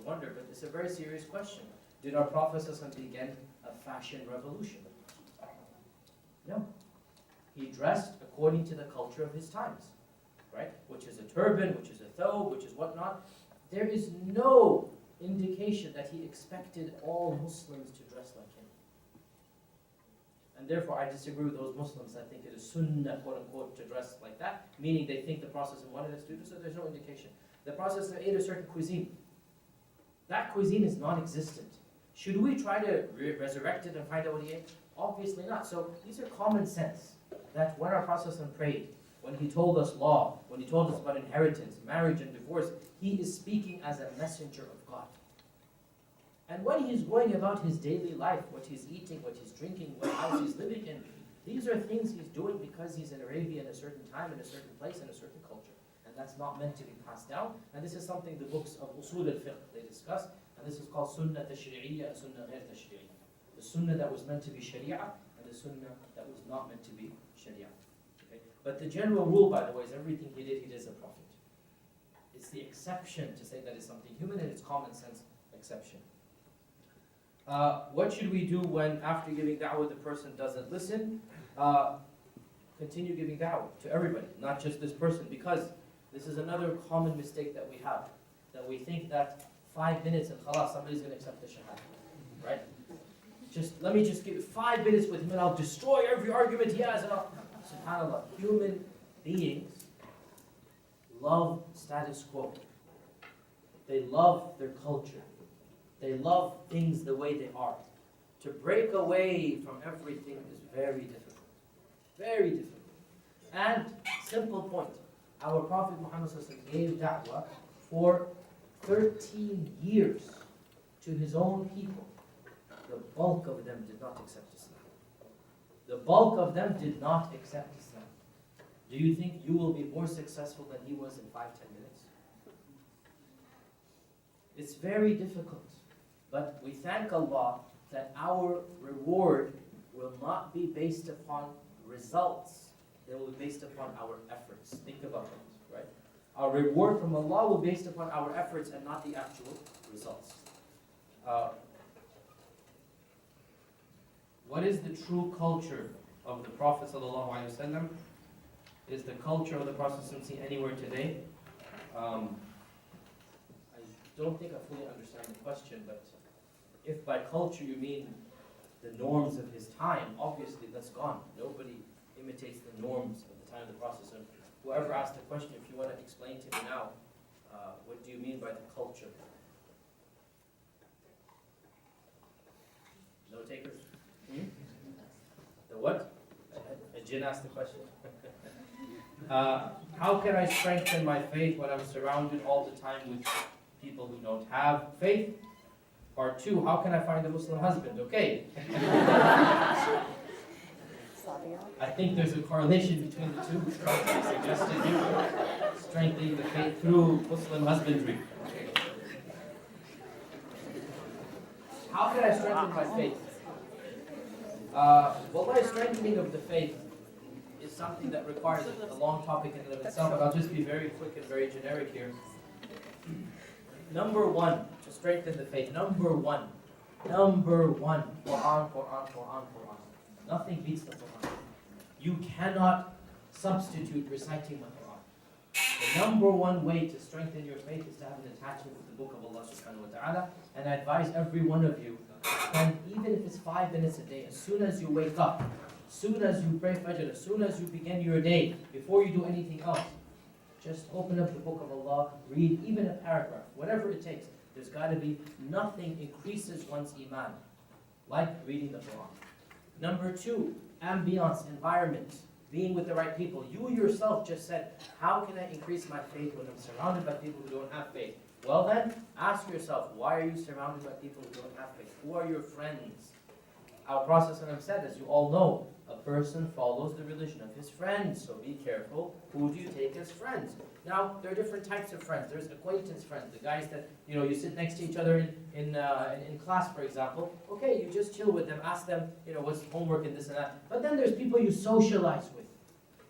wonder, but it's a very serious question. Did our Prophet ﷺ begin a fashion revolution? No. He dressed according to the culture of his times, right? Which is a turban, which is a thobe, which is whatnot. There is no indication that he expected all Muslims to dress like him. And therefore, I disagree with those Muslims that think it is sunnah, quote unquote, to dress like that, meaning they think the Prophet wanted us to do so. There's no indication. The Prophet ate a certain cuisine. That cuisine is non-existent. Should we try to resurrect it and find out what he ate? Obviously not. So these are common sense. That when our Prophet prayed, when he told us law, when he told us about inheritance, marriage and divorce, he is speaking as a messenger of God. And when he's going about his daily life, what he's eating, what he's drinking, what house he's living in, these are things he's doing because he's in Arabia in a certain time, in a certain place, in a certain culture. And that's not meant to be passed down. And this is something the books of Usul al-Fiqh, they discuss. And this is called Sunnah Tashri'iyya and Sunnah Ghair Tashri'iyya. The Sunnah that was meant to be Sharia and the Sunnah that was not meant to be Sharia. Okay? But the general rule, by the way, is everything he did as a prophet. It's the exception to say that it's something human, and it's common sense exception. What should we do when after giving da'wah the person doesn't listen? Continue giving da'wah to everybody, not just this person, because this is another common mistake that we have, that we think that 5 minutes and khalas, somebody's going to accept the shahada, right? Let me just give 5 minutes with him and I'll destroy every argument he has. And SubhanAllah, human beings love status quo. They love their culture. They love things the way they are. To break away from everything is very difficult. Very difficult. And, simple point, our Prophet Muhammad gave da'wah for 13 years to his own people. The bulk of them did not accept Islam. The bulk of them did not accept Islam. Do you think you will be more successful than he was in 5-10 minutes? It's very difficult. But we thank Allah that our reward will not be based upon results. It will be based upon our efforts. Think about that, right? Our reward from Allah will be based upon our efforts and not the actual results. What is the true culture of the Prophet ﷺ? Is the culture of the Prophet seen anywhere today? I don't think I fully understand the question, but if by culture you mean the norms of his time, obviously that's gone. Nobody imitates the norms of the time of the Prophet. So whoever asked the question, if you want to explain to me now, what do you mean by the culture? No takers? The what? A jinn asked the question. How can I strengthen my faith when I'm surrounded all the time with people who don't have faith? Part 2, how can I find a Muslim husband? Okay. I think there's a correlation between the two, which suggested you strengthening the faith through Muslim husbandry. How can I strengthen my faith? Wallahi, strengthening of the faith is something that requires a long topic in and of itself, but I'll just be very quick and very generic here. Number 1, to strengthen the faith, number one, Quran. Nothing beats the Quran. You cannot substitute reciting the Quran. The number 1 way to strengthen your faith is to have an attachment with the book of Allah subhanahu wa ta'ala. And I advise every one of you, spend, even if it's 5 minutes a day, as soon as you wake up, as soon as you pray Fajr, as soon as you begin your day, before you do anything else, just open up the book of Allah, read even a paragraph, whatever it takes. There's got to be nothing increases one's iman like reading the Quran. Number 2, ambience, environment, being with the right people. You yourself just said, how can I increase my faith when I'm surrounded by people who don't have faith? Well then, ask yourself, why are you surrounded by people who don't have faith? Who are your friends? Our Prophet said, as you all know, a person follows the religion of his friends. So be careful. Who do you take as friends? Now, there are different types of friends. There's acquaintance friends, the guys that, you sit next to each other in class, for example. Okay, you just chill with them, ask them, what's homework and this and that. But then there's people you socialize with.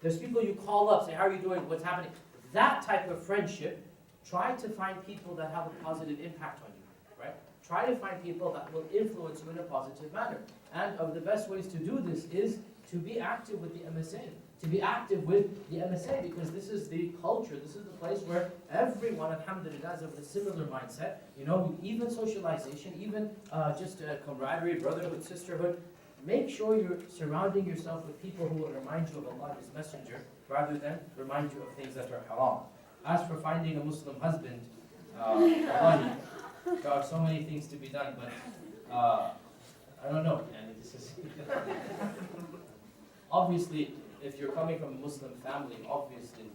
There's people you call up, say, how are you doing? What's happening? That type of friendship, try to find people that have a positive impact on you. right? Try to find people that will influence you in a positive manner. And of the best ways to do this is to be active with the MSA. To be active with the MSA, because this is the culture, this is the place where everyone, alhamdulillah, is of a similar mindset. You know, even socialization, even just camaraderie, brotherhood, sisterhood. Make sure you're surrounding yourself with people who will remind you of Allah, His Messenger, rather than remind you of things that are haram. As for finding a Muslim husband, wallahi, there are so many things to be done, but I don't know. And this is obviously, if you're coming from a Muslim family, obviously,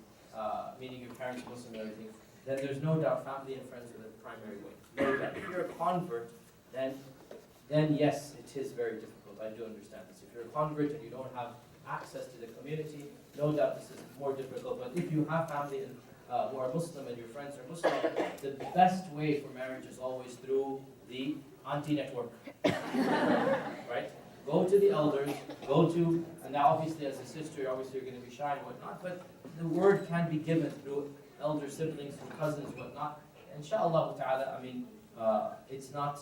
meaning your parents are Muslim and everything, then there's no doubt family and friends are the primary way. No doubt. If you're a convert, then yes, it is very difficult. I do understand this. If you're a convert and you don't have access to the community, no doubt this is more difficult. But if you have family who are Muslim and your friends are Muslim, the best way for marriage is always through the auntie network. Right? Go to the elders, and now obviously as a sister, obviously you're going to be shy and whatnot, but the word can be given through elder siblings, through cousins, whatnot. Inshallah ta'ala, I mean, it's not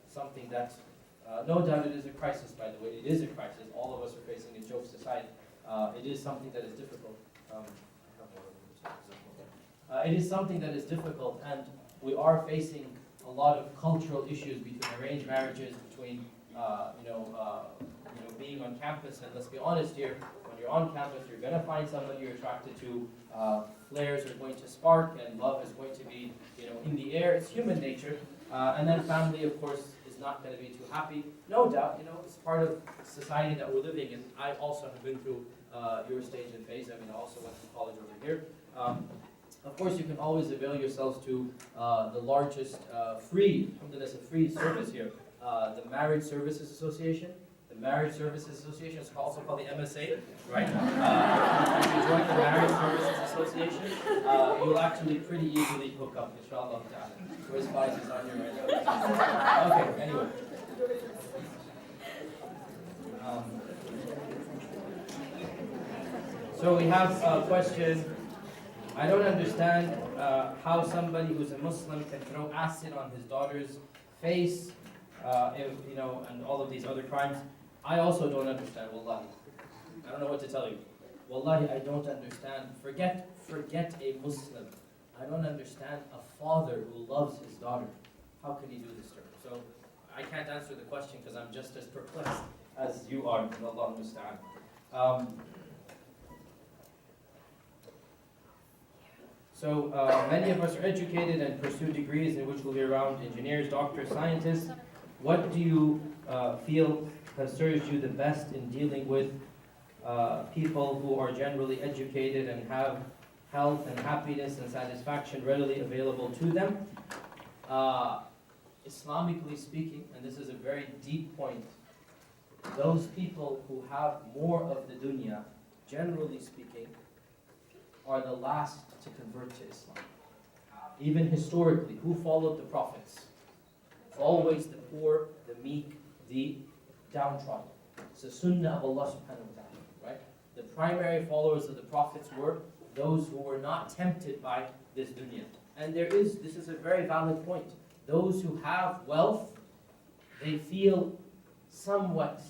something that, no doubt it is a crisis, by the way. It is a crisis. All of us are facing it, jokes aside. It is something that is difficult. It is something that is difficult, and we are facing a lot of cultural issues between arranged marriages, between being on campus. And let's be honest here, when you're on campus, you're going to find somebody you're attracted to. Flares are going to spark, and love is going to be, in the air. It's human nature. And then family, of course, is not going to be too happy. No doubt, it's part of society that we're living in. I also have been through your stage and phase. I mean, I also went to college over here. Of course, you can always avail yourselves to the largest free service here, the Marriage Services Association. The Marriage Services Association is also called the MSA, right? If you join the Marriage Services Association, you'll actually pretty easily hook up, inshallah ta'ala. Where's Qadhi is on here right now? Okay, anyway. So we have a question. I don't understand how somebody who's a Muslim can throw acid on his daughter's face, and all of these other crimes. I also don't understand, wallahi. I don't know what to tell you. Wallahi, I don't understand. Forget a Muslim. I don't understand a father who loves his daughter. How can he do this to her? So I can't answer the question because I'm just as perplexed as you are. Allah understand. So many of us are educated and pursue degrees in which we'll be around engineers, doctors, scientists. What do you feel has served you the best in dealing with people who are generally educated and have health and happiness and satisfaction readily available to them? Islamically speaking, and this is a very deep point, those people who have more of the dunya, generally speaking, are the last to convert to Islam. Even historically, who followed the prophets? Always the poor, the meek, the downtrodden. It's the sunnah of Allah subhanahu wa ta'ala, right? The primary followers of the prophets were those who were not tempted by this dunya. And this is a very valid point. Those who have wealth, they feel somewhat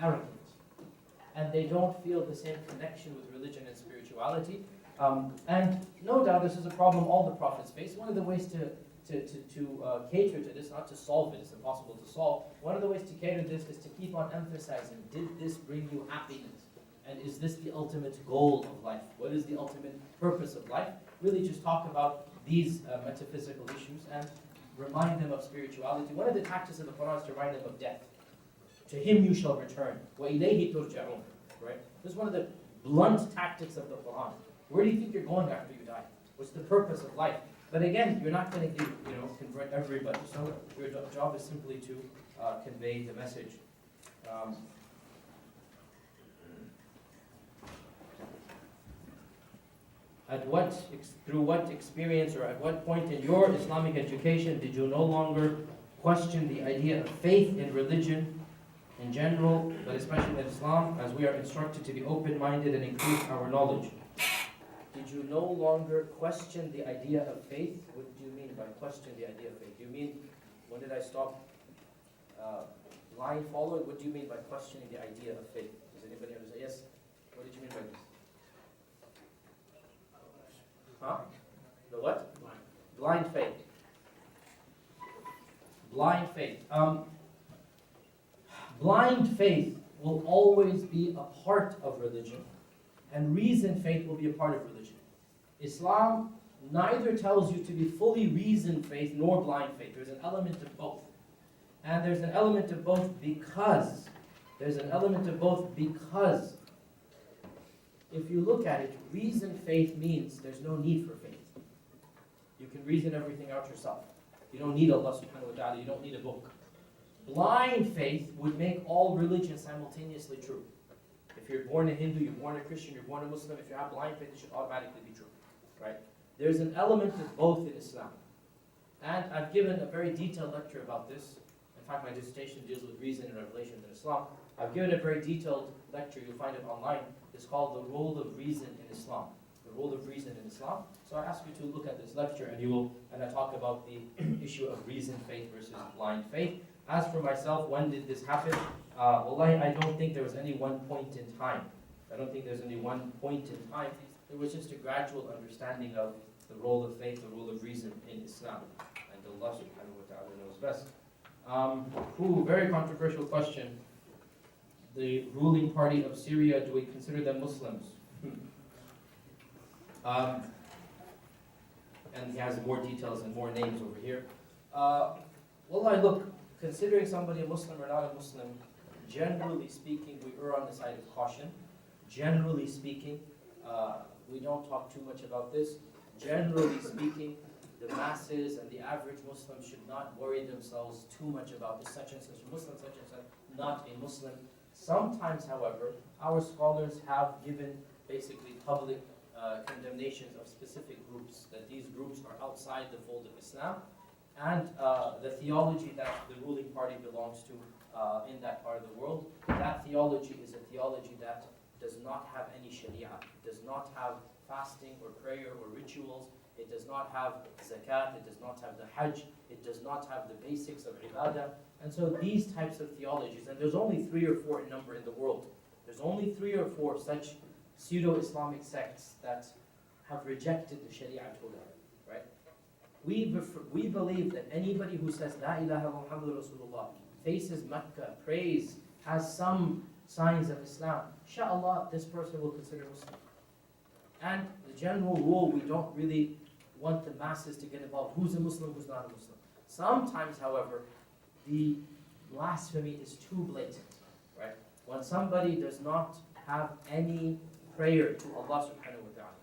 arrogant. And they don't feel the same connection with religion and spirituality. And no doubt this is a problem all the prophets face. One of the ways to cater to this, not to solve it, it's impossible to solve. One of the ways to cater to this is to keep on emphasizing, did this bring you happiness? And is this the ultimate goal of life? What is the ultimate purpose of life? Really just talk about these metaphysical issues and remind them of spirituality. One of the tactics of the Quran is to remind them of death. To him you shall return. وَإِلَيْهِ تُرْجَعُونَ. Right? This is one of the blunt tactics of the Quran. Where do you think you're going after you die? What's the purpose of life? But again, you're not going to convert everybody. So your job is simply to convey the message. Through what experience or at what point in your Islamic education did you no longer question the idea of faith in religion in general, but especially in Islam, as we are instructed to be open-minded and increase our knowledge? Did you no longer question the idea of faith? What do you mean by question the idea of faith? Do you mean When did I stop blind following? What do you mean by questioning the idea of faith? Does anybody understand? Yes? What did you mean by this? Huh? The what? Blind faith. Blind faith. Blind faith will always be a part of religion, and reasoned faith will be a part of religion. Islam neither tells you to be fully reasoned faith nor blind faith. There's an element of both. And there's an element of both because if you look at it, reasoned faith means there's no need for faith. You can reason everything out yourself. You don't need Allah subhanahu wa ta'ala, you don't need a book. Blind faith would make all religions simultaneously true. If you're born a Hindu, you're born a Christian, you're born a Muslim, if you have blind faith, it should automatically be true. Right? There's an element of both in Islam. And I've given a very detailed lecture about this. In fact, my dissertation deals with reason and revelation in Islam. I've given a very detailed lecture, you'll find it online. It's called The Role of Reason in Islam. The Role of Reason in Islam. So I ask you to look at this lecture and I talk about the issue of reasoned faith versus blind faith. As for myself, when did this happen? Wallahi, I don't think there was any one point in time. It was just a gradual understanding of the role of faith, the role of reason in Islam. And Allah subhanahu wa ta'ala knows best. Very controversial question. The ruling party of Syria, do we consider them Muslims? And he has more details and more names over here. Wallahi, look, considering somebody a Muslim or not a Muslim, generally speaking, we err on the side of caution. Generally speaking, we don't talk too much about this. Generally speaking, the masses and the average Muslim should not worry themselves too much about is such and such a Muslim, such and such not a Muslim. Sometimes, however, our scholars have given basically public condemnations of specific groups, that these groups are outside the fold of Islam, and the theology that the ruling party belongs to in that part of the world, that theology is a theology that does not have any sharia, it does not have fasting or prayer or rituals, it does not have zakat, it does not have the hajj, it does not have the basics of ibadah. And so these types of theologies, and there's only 3 or 4 in number in the world, there's only 3 or 4 such pseudo-Islamic sects that have rejected the sharia totally, right? We believe that anybody who says La ilaha Muhammadur Rasulullah, faces Mecca, prays, has some signs of Islam, inshallah, this person will consider Muslim. And the general rule, we don't really want the masses to get involved. Who's a Muslim, who's not a Muslim? Sometimes, however, the blasphemy is too blatant, right? When somebody does not have any prayer to Allah subhanahu wa ta'ala,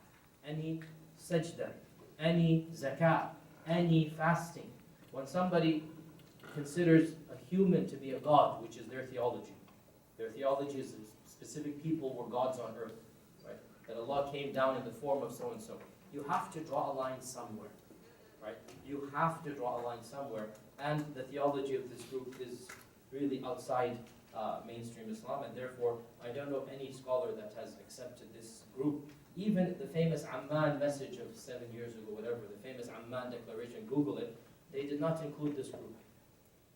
any sajda, any zakat, any fasting, when somebody considers a human to be a god, which is their theology. Their theology is specific people were gods on earth, right? That Allah came down in the form of so-and-so. You have to draw a line somewhere, right? You have to draw a line somewhere. And the theology of this group is really outside mainstream Islam, and therefore I don't know any scholar that has accepted this group. Even the famous Amman message of 7 years ago, whatever, the famous Amman declaration, Google it, they did not include this group.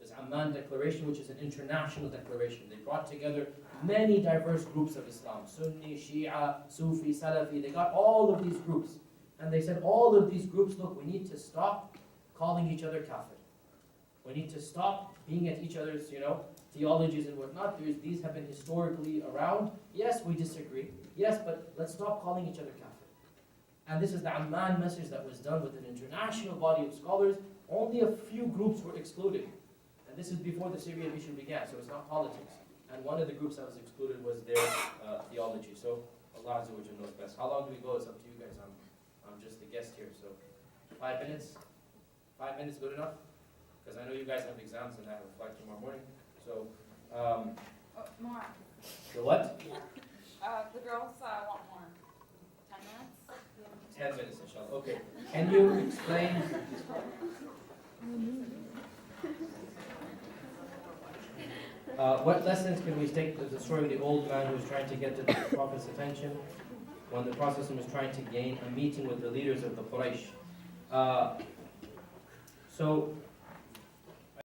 This Amman declaration, which is an international declaration, they brought together many diverse groups of Islam, Sunni, Shia, Sufi, Salafi, they got all of these groups. And they said all of these groups, look, we need to stop calling each other kafir. We need to stop being at each other's, theologies and whatnot. These have been historically around. Yes, we disagree. Yes, but let's stop calling each other kafir. And this is the Amman message that was done with an international body of scholars. Only a few groups were excluded. And this is before the Syrian issue began, so it's not politics. And one of the groups that was excluded was their theology. So Allah Azza wa Jalla knows best. How long do we go? It's up to you guys. I'm just the guest here. So 5 minutes? 5 minutes good enough? Because I know you guys have exams and I have a flight tomorrow morning. So, more. the what? The girls want more. 10 minutes? 10 minutes, inshallah. Okay. Can you explain? What lessons can we take from the story of the old man who was trying to get to the Prophet's attention when the Prophet was trying to gain a meeting with the leaders of the Quraysh? So,